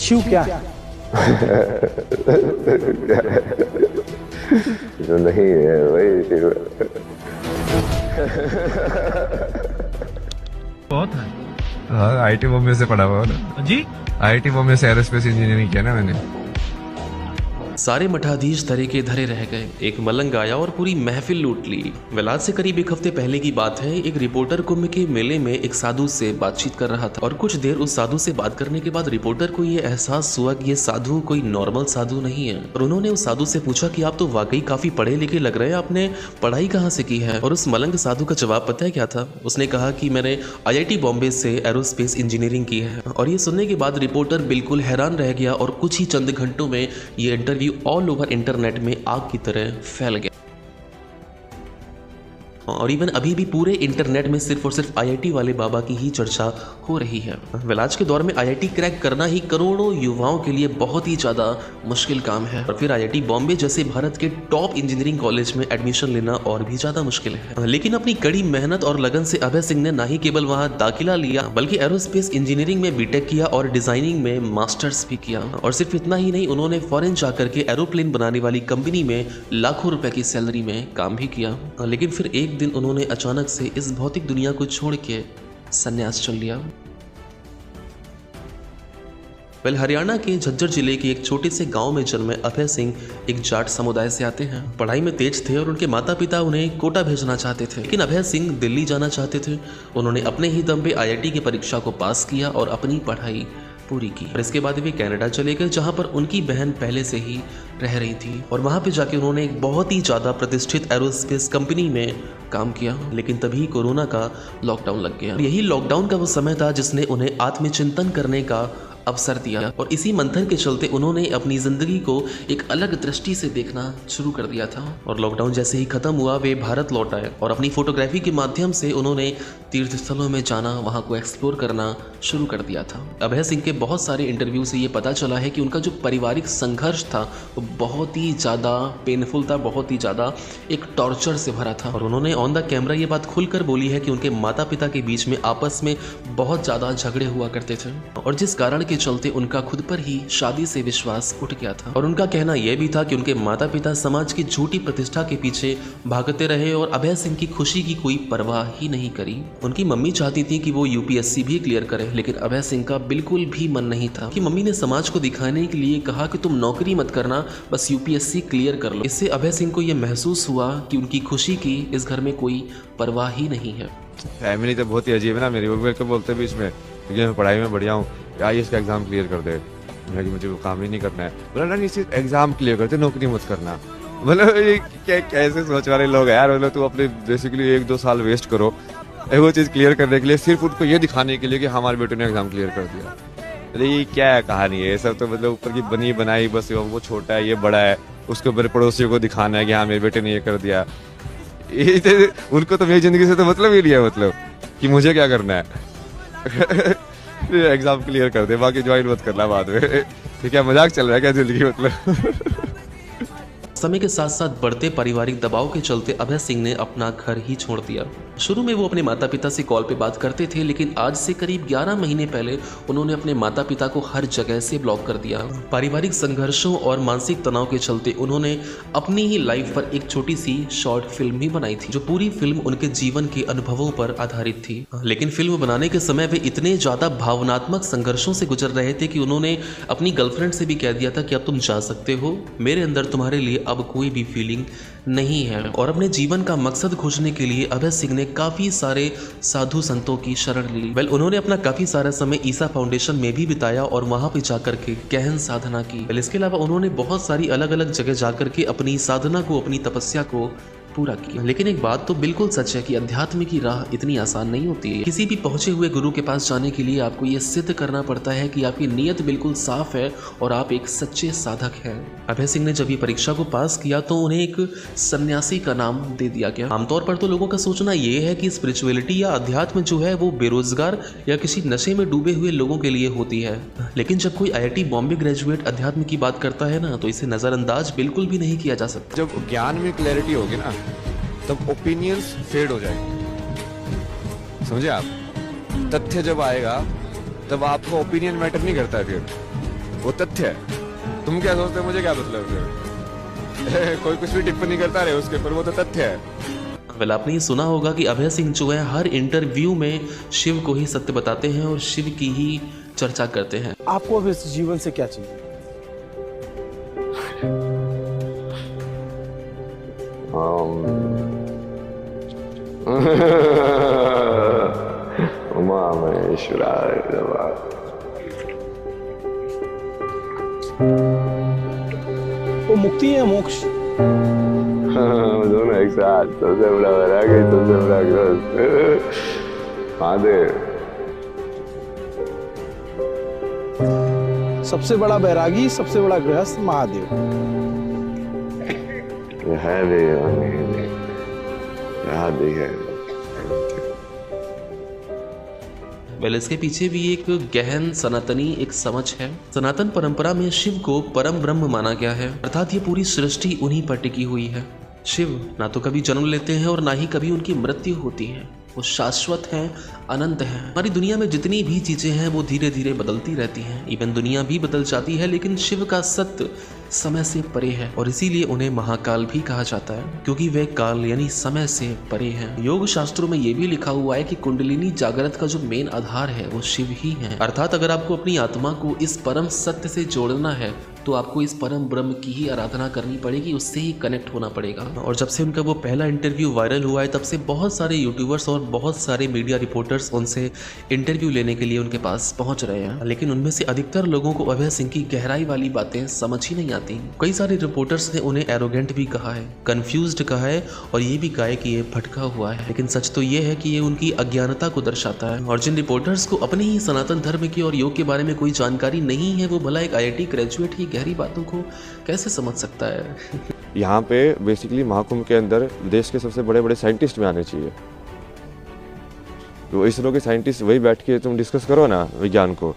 शिव क्या? जो नहीं है वही बहुत है। हाँ, आईटी बॉम्बे से पढ़ा हुआ हूँ ना जी, आईटी बॉम्बे से एरोस्पेस इंजीनियरिंग किया ना मैंने। सारे मठाधीश धरे के धरे रह गए। एक मलंग आया और पूरी महफिल लूट ली। वेल आज से करीब एक हफ्ते पहले की बात है। एक रिपोर्टर कुंभ के मेले में एक साधु से बातचीत कर रहा था और कुछ देर उस साधु से बात करने के बाद रिपोर्टर को ये एहसास हुआ कि ये साधु कोई नॉर्मल साधु नहीं है। और उन्होंने उस साधु से पूछा कि आप तो वाकई काफी पढ़े लिखे लग रहे हैं, आपने पढ़ाई कहाँ से की है? और उस मलंग साधु का जवाब पता है क्या था? उसने कहा कि मैंने IIT बॉम्बे से एरोस्पेस इंजीनियरिंग की है। और ये सुनने के बाद रिपोर्टर बिल्कुल हैरान रह गया और कुछ ही चंद घंटों में ये इंटरव्यू ऑल ओवर इंटरनेट में आग की तरह फैल गया। और इवन अभी भी पूरे इंटरनेट में सिर्फ और सिर्फ IIT वाले बाबा की ही चर्चा हो रही है। वेल आज के दौर में IIT क्रैक करना ही करोड़ों युवाओं के लिए बहुत ही ज़्यादा मुश्किल काम है और फिर IIT बॉम्बे जैसे भारत के टॉप इंजीनियरिंग कॉलेज में एडमिशन लेना और भी ज़्यादा मुश्किल है। लेकिन अपनी कड़ी मेहनत और लगन से अभय सिंह ने ना ही केवल वहाँ दाखिला लिया बल्कि एरोस्पेस इंजीनियरिंग में बीटेक किया और डिजाइनिंग में मास्टर्स भी किया। और सिर्फ इतना ही नहीं, उन्होंने फॉरेन जाकर के एरोप्लेन बनाने वाली कंपनी में लाखों रुपए की सैलरी में काम भी किया। लेकिन फिर एक दिन उन्होंने अचानक से इस भौतिक दुनिया को छोड़ के संन्यास चल लिया। वेल हरियाणा के झज्जर जिले के एक छोटे से गांव में जन्मे अभय सिंह एक जाट समुदाय से आते हैं। पढ़ाई में तेज थे और उनके माता पिता उन्हें कोटा भेजना चाहते थे, लेकिन अभय सिंह दिल्ली जाना चाहते थे। उन्होंने अपने ही दम पे IIT की परीक्षा को पास किया और अपनी पढ़ाई पूरी की। और इसके बाद वे कनाडा चले गए जहां पर उनकी बहन पहले से ही रह रही थी और वहां पे जाके उन्होंने एक बहुत ही ज़्यादा प्रतिष्ठित एरोस्पेस कंपनी में काम किया। लेकिन तभी कोरोना का लॉकडाउन लग गया। यही लॉकडाउन का वो समय था जिसने उन्हें आत्मचिंतन करने का अवसर दिया और इसी मंथन के चलते उन्होंने अपनी जिंदगी को एक अलग दृष्टि से देखना शुरू कर दिया था। और लॉकडाउन जैसे ही खत्म हुआ वे भारत लौट आए और अपनी फोटोग्राफी के माध्यम से उन्होंने तीर्थ स्थलों में जाना, वहां को एक्सप्लोर करना शुरू कर दिया था। अभय सिंह के बहुत सारे इंटरव्यू से ये पता चला है कि उनका जो पारिवारिक संघर्ष था वो बहुत ही ज़्यादा पेनफुल था, बहुत ही ज़्यादा एक टॉर्चर से भरा था। और उन्होंने ऑन द कैमरा ये बात खुलकर बोली है कि उनके माता पिता के बीच में आपस में बहुत ज़्यादा झगड़े हुआ करते थे और जिस कारण के चलते उनका खुद पर ही शादी से विश्वास उठ गया था। और उनका कहना यह भी था कि उनके माता पिता समाज की झूठी प्रतिष्ठा के पीछे भागते रहे और अभय सिंह की खुशी की कोई परवाह ही नहीं करी। उनकी मम्मी चाहती थी कि वो UPSC भी क्लियर करे, लेकिन अभय सिंह का बिल्कुल भी मन नहीं था। कि मम्मी ने समाज को दिखाने के लिए कहा कि तुम नौकरी मत करना, बस UPSC क्लियर कर लो। इससे अभय सिंह को यह महसूस हुआ कि उनकी खुशी की इस घर में कोई परवाह ही नहीं है। फैमिली तो बहुत ही अजीब है ना मेरी, वो मेरे को बोलते बीच में क्योंकि मैं पढ़ाई में बढ़िया हूँ, IAS का एग्जाम क्लियर कर दे। मैं मुझे वो काम ही नहीं करना है। बोला ना नहीं, एग्जाम क्लियर करते, नौकरी मत करना। मतलब ये कैसे सोच वाले लोग हैं यार। मतलब तू अपने बेसिकली 1-2 साल वेस्ट करो वो चीज़ क्लियर करने के लिए, सिर्फ उनको ये दिखाने के लिए कि हमारे बेटे ने एग्जाम क्लियर कर दिया। अरे ये क्या है कहानी है? ये सब तो मतलब ऊपर की बनी बनाई, बस वो छोटा है ये बड़ा है, उसके ऊपर पड़ोसियों को दिखाना है कि हाँ मेरे बेटे ने ये कर दिया। उनको तो मेरी जिंदगी से तो मतलब ही नहीं है, मतलब कि मुझे क्या करना है। एग्जाम क्लियर कर दे, बाकी ज्वाइन मत करना बाद में। ठीक है, मजाक चल रहा है क्या जिंदगी मतलब? समय के साथ साथ बढ़ते पारिवारिक दबाव के चलते अभय सिंह ने अपना घर ही छोड़ दिया। शुरू में वो अपने माता पिता से कॉल पे बात करते थे, लेकिन आज से करीब 11 महीने पहले उन्होंने अपने माता पिता को हर जगह से ब्लॉक कर दिया। पारिवारिक संघर्षों और मानसिक तनाव के चलते उन्होंने अपनी ही लाइफ पर एक छोटी सी शॉर्ट फिल्म भी बनाई थी, जो पूरी फिल्म उनके जीवन के अनुभवों पर आधारित थी। लेकिन फिल्म बनाने के समय वे इतने ज्यादा भावनात्मक संघर्षों से गुजर रहे थे कि उन्होंने अपनी गर्लफ्रेंड से भी कह दिया था कि अब तुम जा सकते हो, मेरे अंदर तुम्हारे लिए अब कोई भी फीलिंग नहीं है। और अपने जीवन का मकसद खोजने के लिए अभय सिंह ने काफी सारे साधु संतों की शरण ली। वेल उन्होंने अपना काफी सारा समय ईसा फाउंडेशन में भी बिताया और वहां पे जाकर के गहन साधना की। वेल इसके अलावा उन्होंने बहुत सारी अलग अलग जगह जाकर के अपनी साधना को, अपनी तपस्या को पूरा किया। लेकिन एक बात तो बिल्कुल सच है कि अध्यात्म की राह इतनी आसान नहीं होती है। किसी भी पहुंचे हुए गुरु के पास जाने के लिए आपको ये सिद्ध करना पड़ता है कि आपकी नीयत बिल्कुल साफ है और आप एक सच्चे साधक हैं। अभय सिंह ने जब ये परीक्षा को पास किया तो उन्हें एक सन्यासी का नाम दे दिया गया। आमतौर पर तो लोगों का सोचना ये है कि स्पिरिचुअलिटी या अध्यात्म जो है वो बेरोजगार या किसी नशे में डूबे हुए लोगों के लिए होती है, लेकिन जब कोई IIT बॉम्बे ग्रेजुएट अध्यात्म की बात करता है ना, तो इसे नजरअंदाज बिल्कुल भी नहीं किया जा सकता। जब ज्ञान में क्लैरिटी होगी ना, तब ओपिनियंस फेड हो जाएंगे। समझे आप? तथ्य जब आएगा तब आपको ओपिनियन मैटर नहीं करता है। फिर वो तथ्य है। तुम क्या सोचते हो, मुझे क्या मतलब है? कोई कुछ भी टिप्पणी करता रहे उसके ऊपर, वो तो तथ्य है। वेल, आपने ये सुना होगा कि अभय सिंह जो है हर इंटरव्यू में शिव को ही सत्य बताते हैं और शिव की ही चर्चा करते हैं। आपको अब इस जीवन से क्या चाहिए? उमा महेश्वराय नमः। वो मुक्ति है मोक्ष? दोनों एक साथ। सबसे बड़ा वैराग्य, सबसे बड़ा ग्रस्त महादेव। सबसे बड़ा बैरागी, सबसे बड़ा गृहस्थ महादेव। ये है भी और नहीं भी, यहाँ भी है। वेल, इसके पीछे भी एक गहन सनातनी एक समझ है। सनातन परंपरा में शिव को परम ब्रह्म माना गया है, अर्थात ये पूरी सृष्टि उन्हीं पर टिकी हुई है। शिव ना तो कभी जन्म लेते हैं और ना ही कभी उनकी मृत्यु होती है। वो शाश्वत हैं, अनंत हैं। हमारी दुनिया में जितनी भी चीजें हैं वो धीरे धीरे बदलती रहती हैं, इवन दुनिया भी बदल जाती है, लेकिन शिव का सत्य समय से परे है और इसीलिए उन्हें महाकाल भी कहा जाता है, क्योंकि वे काल यानी समय से परे हैं। योग शास्त्रों में ये भी लिखा हुआ है कि कुंडलिनी जागृत का जो मेन आधार है वो शिव ही है। अर्थात अगर आपको अपनी आत्मा को इस परम सत्य से जोड़ना है तो आपको इस परम ब्रह्म की ही आराधना करनी पड़ेगी, उससे ही कनेक्ट होना पड़ेगा। और जब से उनका वो पहला इंटरव्यू वायरल हुआ है तब से बहुत सारे यूट्यूबर्स और बहुत सारे मीडिया रिपोर्टर्स उनसे इंटरव्यू लेने के लिए उनके पास पहुंच रहे हैं, लेकिन उनमें से अधिकतर लोगों को अभय सिंह की गहराई वाली बातें समझ ही नहीं आती। कई सारे रिपोर्टर्स ने उन्हें एरोगेंट भी कहा है, कंफ्यूज्ड कहा है और ये भी कहा है कि ये भटका हुआ है, लेकिन सच तो ये है कि ये उनकी अज्ञानता को दर्शाता है। और जिन रिपोर्टर्स को अपने ही सनातन धर्म की और योग के बारे में कोई जानकारी नहीं है, वो भला एक IIT ग्रेजुएट ही गहरी बातों को कैसे समझ सकता है? यहाँ पे बेसिकली महाकुंभ के अंदर देश के सबसे बड़े बड़े साइंटिस्ट में आने चाहिए। तो इसरो के साइंटिस्ट वही बैठ के तुम डिस्कस करो ना विज्ञान को,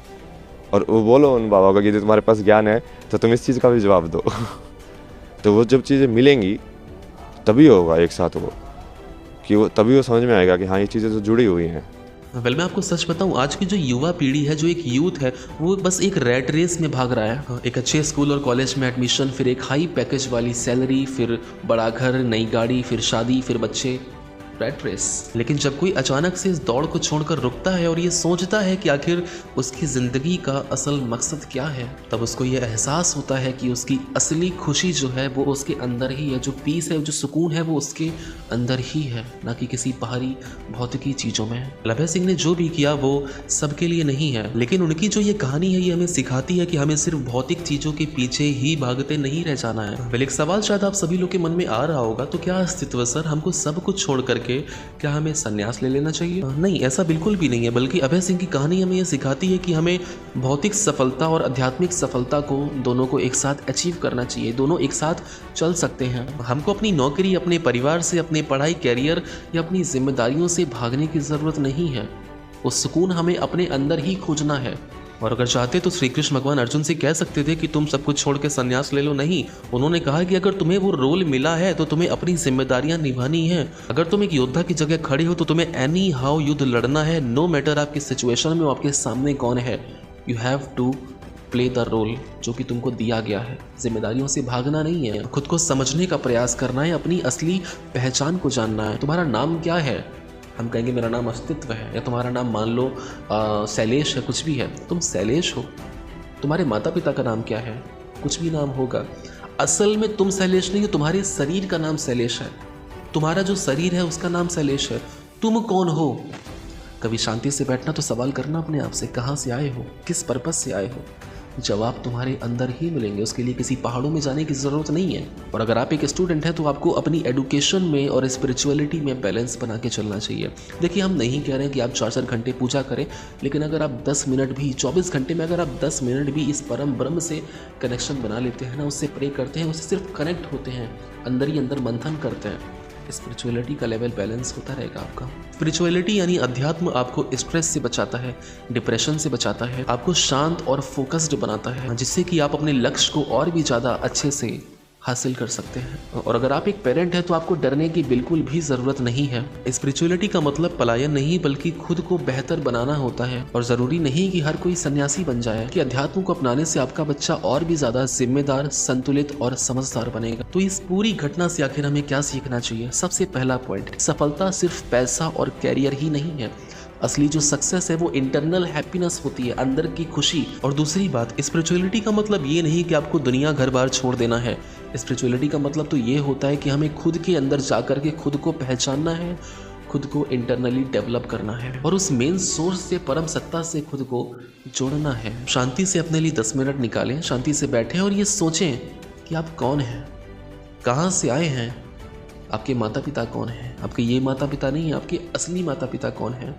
और वो बोलो उन बाबा को कि यदि तुम्हारे पास ज्ञान है तो तुम इस चीज़ का भी जवाब दो। तो वो जब चीज़ें मिलेंगी तभी होगा एक साथ वो, कि वो तभी वो समझ में आएगा कि हाँ ये चीज़ें तो जुड़ी हुई हैं। वेल, मैं आपको सच बताऊं, आज की जो युवा पीढ़ी है, जो एक यूथ है, वो बस एक रैट रेस में भाग रहा है। एक अच्छे स्कूल और कॉलेज में एडमिशन, फिर एक हाई पैकेज वाली सैलरी, फिर बड़ा घर, नई गाड़ी, फिर शादी, फिर बच्चे, रैट रेस। लेकिन जब कोई अचानक से इस दौड़ को छोड़कर रुकता है और ये सोचता है कि आखिर उसकी ज़िंदगी का असल मकसद क्या है, तब उसको ये एहसास होता है कि उसकी असली खुशी जो है वो उसके अंदर ही है, जो पीस है, जो सुकून है वो उसके अंदर ही है, ना कि किसी बाहरी भौतिकी चीज़ों में। अभय सिंह ने जो भी किया वो सबके लिए नहीं है, लेकिन उनकी जो ये कहानी है ये हमें सिखाती है कि हमें सिर्फ भौतिक चीज़ों के पीछे ही भागते नहीं रह जाना है। वेल, एक सवाल शायद आप सभी लोग के मन में आ रहा होगा, तो क्या अस्तित्व सर, हमको सब कुछ छोड़ करके क्या हमें संन्यास ले लेना चाहिए? नहीं, ऐसा बिल्कुल भी नहीं है, बल्कि अभय सिंह की कहानी हमें यह सिखाती है कि हमें भौतिक सफलता और आध्यात्मिक सफलता को दोनों को एक साथ अचीव करना चाहिए। दोनों एक साथ चल सकते हैं। हमको अपनी नौकरी, अपने परिवार से, अपने पढ़ाई, कैरियर या अपनी जिम्मेदारियों से भागने की ज़रूरत नहीं है। वो सुकून हमें अपने अंदर ही खोजना है। और अगर चाहते तो श्री कृष्ण भगवान अर्जुन से कह सकते थे कि तुम सब कुछ छोड़ के संन्यास ले लो। नहीं, उन्होंने कहा कि अगर तुम्हें वो रोल मिला है तो तुम्हें अपनी जिम्मेदारियां निभानी है। अगर तुम एक योद्धा की जगह खड़े हो तो तुम्हें एनी हाउ युद्ध लड़ना है, नो मैटर आपकी सिचुएशन में आपके सामने कौन है। You have to play the role जो कि तुमको दिया गया है। जिम्मेदारियों से भागना नहीं है, खुद को समझने का प्रयास करना है, अपनी असली पहचान को जानना है। तुम्हारा नाम क्या है? हम कहेंगे मेरा नाम अस्तित्व है, या तुम्हारा नाम मान लो शैलेश है, कुछ भी है, तुम शैलेश हो। तुम्हारे माता पिता का नाम क्या है? कुछ भी नाम होगा। असल में तुम शैलेश नहीं हो, तुम्हारे शरीर का नाम शैलेश है। तुम्हारा जो शरीर है उसका नाम शैलेश है। तुम कौन हो? कभी शांति से बैठना तो सवाल करना अपने आप से, कहाँ से आए हो, किस पर्पस से आए हो। जवाब तुम्हारे अंदर ही मिलेंगे, उसके लिए किसी पहाड़ों में जाने की ज़रूरत नहीं है। और अगर आप एक स्टूडेंट हैं तो आपको अपनी एडुकेशन में और स्पिरिचुअलिटी में बैलेंस बना के चलना चाहिए। देखिए, हम नहीं कह रहे हैं कि आप 4-4 घंटे पूजा करें, लेकिन अगर आप 10 मिनट भी, 24 घंटे में अगर आप 10 मिनट भी इस परम ब्रह्म से कनेक्शन बना लेते हैं ना, उससे प्रे करते हैं, उससे सिर्फ कनेक्ट होते हैं, अंदर ही अंदर मंथन करते हैं, स्पिरिचुअलिटी का लेवल बैलेंस होता रहेगा आपका। स्पिरिचुअलिटी यानी अध्यात्म आपको स्ट्रेस से बचाता है, डिप्रेशन से बचाता है, आपको शांत और फोकस्ड बनाता है, जिससे कि आप अपने लक्ष्य को और भी ज़्यादा अच्छे से हासिल कर सकते हैं। और अगर आप एक पेरेंट हैं तो आपको डरने की बिल्कुल भी ज़रूरत नहीं है। स्पिरिचुअलिटी का मतलब पलायन नहीं बल्कि खुद को बेहतर बनाना होता है। और ज़रूरी नहीं कि हर कोई सन्यासी बन जाए कि अध्यात्म को अपनाने से आपका बच्चा और भी ज़्यादा जिम्मेदार, संतुलित और समझदार बनेगा। तो इस पूरी घटना से आखिर हमें क्या सीखना चाहिए? सबसे पहला पॉइंट, सफलता सिर्फ पैसा और कैरियर ही नहीं है। असली जो सक्सेस है वो इंटरनल हैप्पीनेस होती है, अंदर की खुशी। और दूसरी बात, स्पिरिचुअलिटी का मतलब ये नहीं कि आपको दुनिया घर बार छोड़ देना है। स्पिरिचुअलिटी का मतलब तो ये होता है कि हमें खुद के अंदर जाकर के खुद को पहचानना है, खुद को इंटरनली डेवलप करना है और उस मेन सोर्स से, परम सत्ता से खुद को जोड़ना है। शांति से अपने लिए 10 मिनट निकालें, शांति से बैठें और ये सोचें कि आप कौन हैं, कहाँ से आए हैं, आपके माता पिता कौन हैं। आपके ये माता पिता नहीं, आपके असली माता पिता कौन हैं।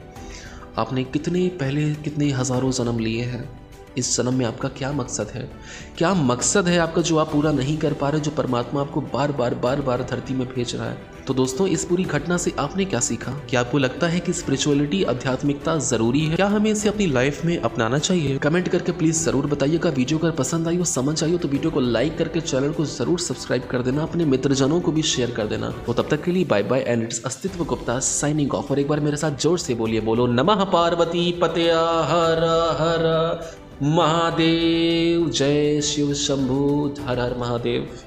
आपने कितने हज़ारों जन्म लिए हैं। इस जन्म में आपका क्या मकसद है? क्या मकसद है आपका जो आप पूरा नहीं कर पा रहे, जो परमात्मा आपको बार बार धरती में भेज रहा है? तो दोस्तों, इस पूरी घटना से आपने क्या सीखा? क्या आपको लगता है कि स्पिरिचुअलिटी, आध्यात्मिकता ज़रूरी है? क्या हमें इसे अपनी लाइफ में अपनाना चाहिए? कमेंट करके प्लीज़ ज़रूर बताइएगा। वीडियो अगर पसंद आई हो, समझ आई हो तो वीडियो को लाइक करके चैनल को ज़रूर सब्सक्राइब कर देना, अपने मित्रजनों को भी शेयर कर देना। तो तब तक के लिए बाय बाय एंड इट्स अस्तित्व गुप्ता साइनिंग ऑफ। और एक बार मेरे साथ जोर से बोलिए, बोलो नमः पार्वती पते हर हर महादेव। जय शिव शंभू, हर हर महादेव।